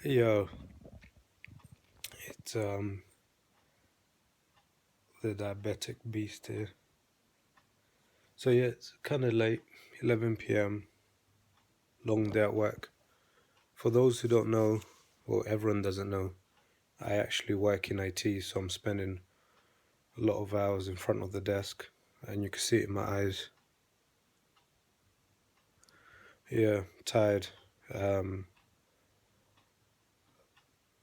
Yo, it's the diabetic beast here. So yeah, it's kind of late, 11 p.m. Long day at work. For those who don't know, or everyone doesn't know, I actually work in IT, so I'm spending a lot of hours in front of the desk, and you can see it in my eyes. Yeah, tired. Um,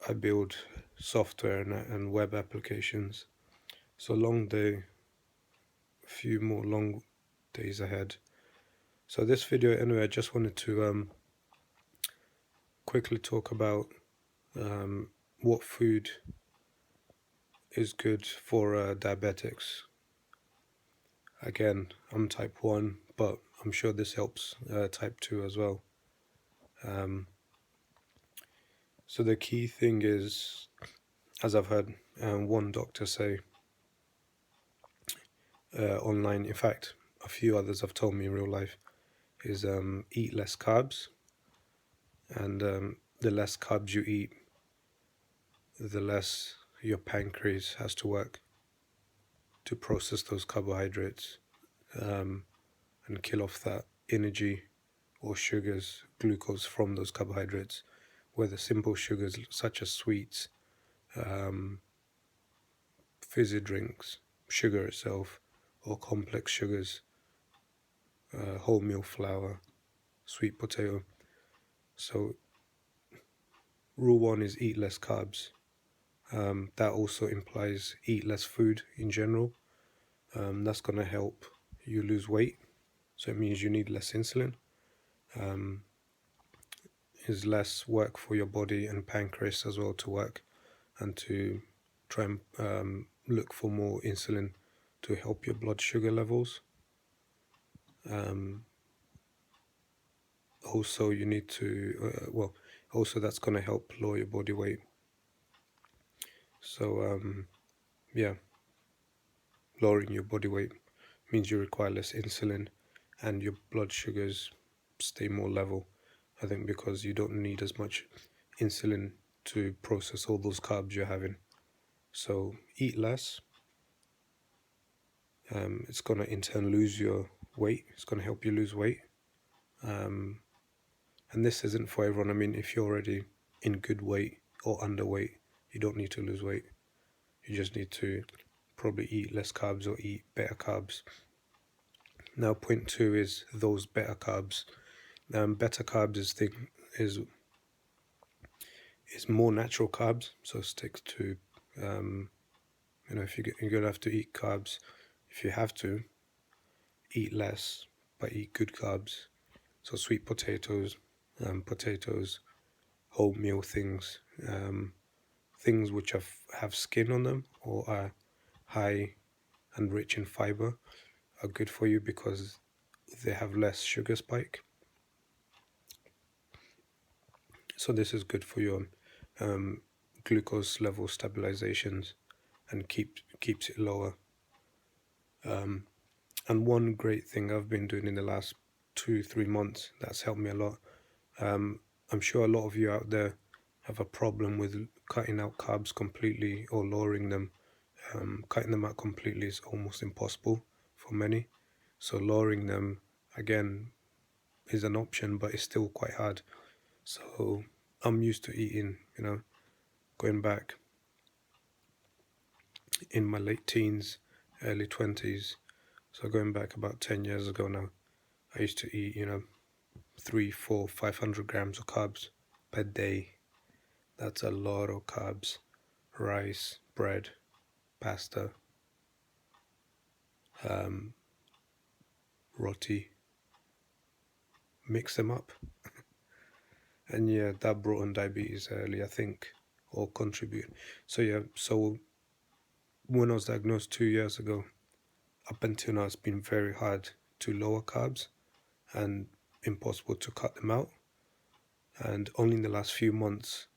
I build software and web applications. So long day, a few more long days ahead. So this video, anyway, I just wanted to quickly talk about um, what food is good for diabetics. Again, I'm type 1, but I'm sure this helps type 2 as well. Um, so the key thing is, as I've heard one doctor say online, in fact, a few others have told me in real life, is eat less carbs. And the less carbs you eat, the less your pancreas has to work to process those carbohydrates um, and kill off that energy or sugars, glucose from those carbohydrates, whether simple sugars such as sweets, um, fizzy drinks, sugar itself, or complex sugars, wholemeal flour, sweet potato. So rule one is eat less carbs. That also implies eat less food in general. That's going to help you lose weight. So it means you need less insulin. Is less work for your body and pancreas as well to work and to try and look for more insulin to help your blood sugar levels. Also, you need to, also that's going to help lower your body weight. So, yeah, lowering your body weight means you require less insulin and your blood sugars stay more level. I think because you don't need as much insulin to process all those carbs you're having. So eat less. It's going to in turn lose your weight. It's going to help you lose weight. And this isn't for everyone. I mean, if you're already in good weight or underweight, you don't need to lose weight. You just need to probably eat less carbs or eat better carbs. Now, point two is those better carbs. Better carbs is more natural carbs. So stick to if you're gonna have to eat carbs, if you have to eat less, but eat good carbs. So sweet potatoes, wholemeal things, things which have skin on them or are high and rich in fiber are good for you because they have less sugar spike. So this is good for your glucose level stabilizations and keeps it lower. And one great thing I've been doing in the last 2-3 months that's helped me a lot. I'm sure a lot of you out there have a problem with cutting out carbs completely or lowering them. Cutting them out completely is almost impossible for many. So lowering them, again, is an option, but it's still quite hard. So I'm used to eating, going back in my late teens, early 20s. So going back about 10 years ago now, I used to eat, 3, 4, 500 grams of carbs per day. That's a lot of carbs. Rice, bread, pasta, roti. Mix them up. And yeah, that brought on diabetes early, I think, or contribute. So when I was diagnosed 2 years ago, up until now, it's been very hard to lower carbs and impossible to cut them out. And only in the last few months,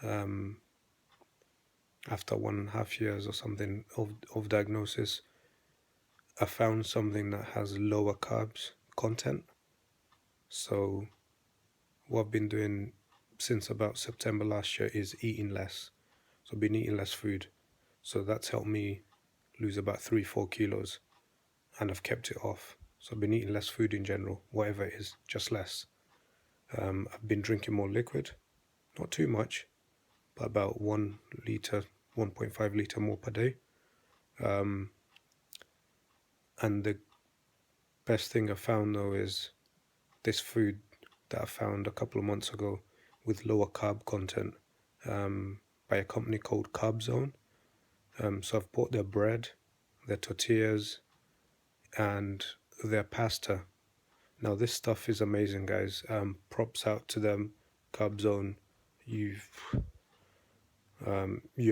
after 1.5 years or something of diagnosis, I found something that has lower carbs content. So what I've been doing since about September last year is eating less. So I've been eating less food. So that's helped me lose about 3-4 kilos, and I've kept it off. So I've been eating less food in general, whatever it is, just less. I've been drinking more liquid, not too much, but about 1 liter, 1.5 liter more per day. And the best thing I found though is this food that I found a couple of months ago with lower carb content by a company called Carbs. So I've bought their bread, their tortillas, and their pasta. Now this stuff is amazing, guys. Props out to them, Carbs. You're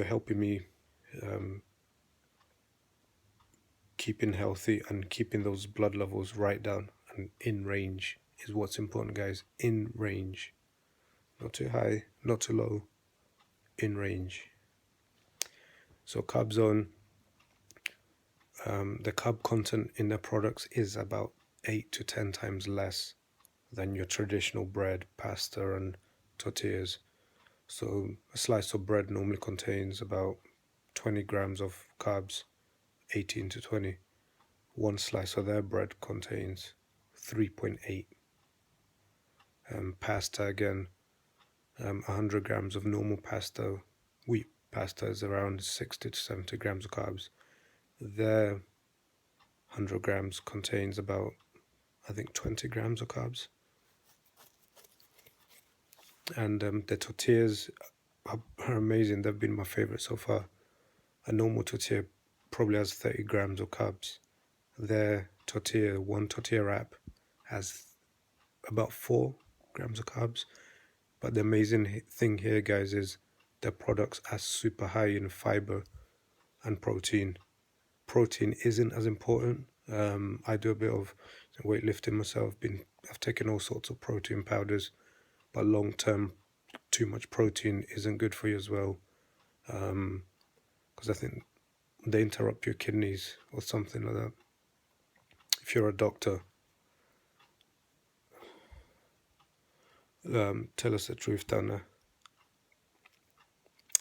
helping me keeping healthy and keeping those blood levels right down and in range is what's important, guys. In range, not too high, not too low, in range. So Carbs, the carb content in their products is about 8 to 10 times less than your traditional bread, pasta, and tortillas. So a slice of bread normally contains about 20 grams of carbs, 18 to 20. One slice of their bread contains 3.8. Pasta again, 100 grams of normal pasta, wheat pasta is around 60 to 70 grams of carbs. Their 100 grams contains about, I think, 20 grams of carbs. And the tortillas are amazing. They've been my favorite so far. A normal tortilla probably has 30 grams of carbs. Their tortilla, one tortilla wrap, has about 4 grams of carbs. But the amazing thing here, guys, is their products are super high in fiber and protein. Protein isn't as important. I do a bit of weightlifting myself. I've taken all sorts of protein powders, but long term, too much protein isn't good for you as well, because I think they interrupt your kidneys or something like that. If you're a doctor, tell us the truth down there.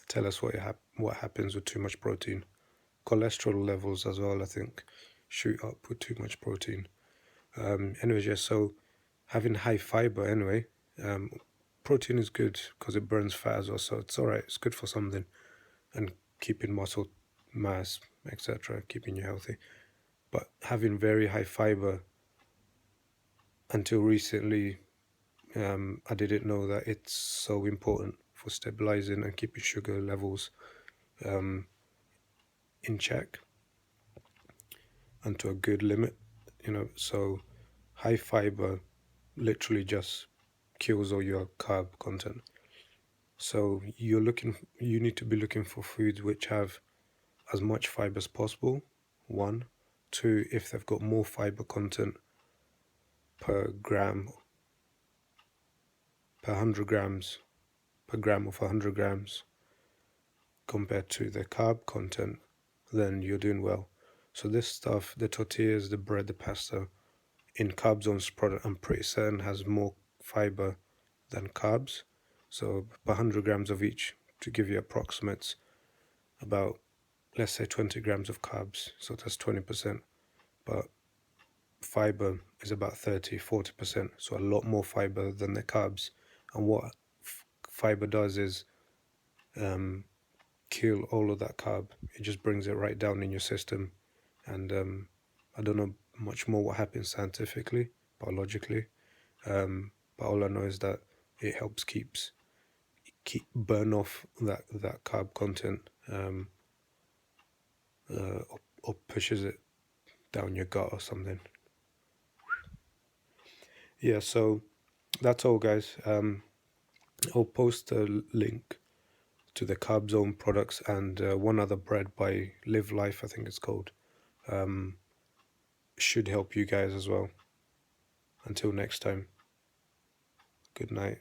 Tell us what happens with too much protein. Cholesterol levels as well, I think, shoot up with too much protein. Anyways, yeah, so having high fiber anyway, protein is good because it burns fat as well, so it's alright, it's good for something, and keeping muscle mass, etc., keeping you healthy. But having very high fiber, until recently, I didn't know that it's so important for stabilizing and keeping sugar levels in check and to a good limit, so high fiber literally just kills all your carb content. So you need to be looking for foods which have as much fiber as possible. 1, 2, if they've got more fiber content per gram, per 100 grams, per gram of 100 grams compared to the carb content, then you're doing well. So this stuff, the tortillas, the bread, the pasta, in Carbs' product, I'm pretty certain has more fiber than carbs. So per 100 grams of each, to give you approximates, about, let's say, 20 grams of carbs, so that's 20%. But fiber is about 30-40%, so a lot more fiber than the carbs. And what fiber does is kill all of that carb. It just brings it right down in your system. And I don't know much more what happens scientifically, biologically, but all I know is that it helps keep burn off that carb content, or pushes it down your gut or something. Yeah, so that's all, guys. I'll post a link to the Carbs products and one other bread by Live Life, I think it's called. Should help you guys as well. Until next time, good night.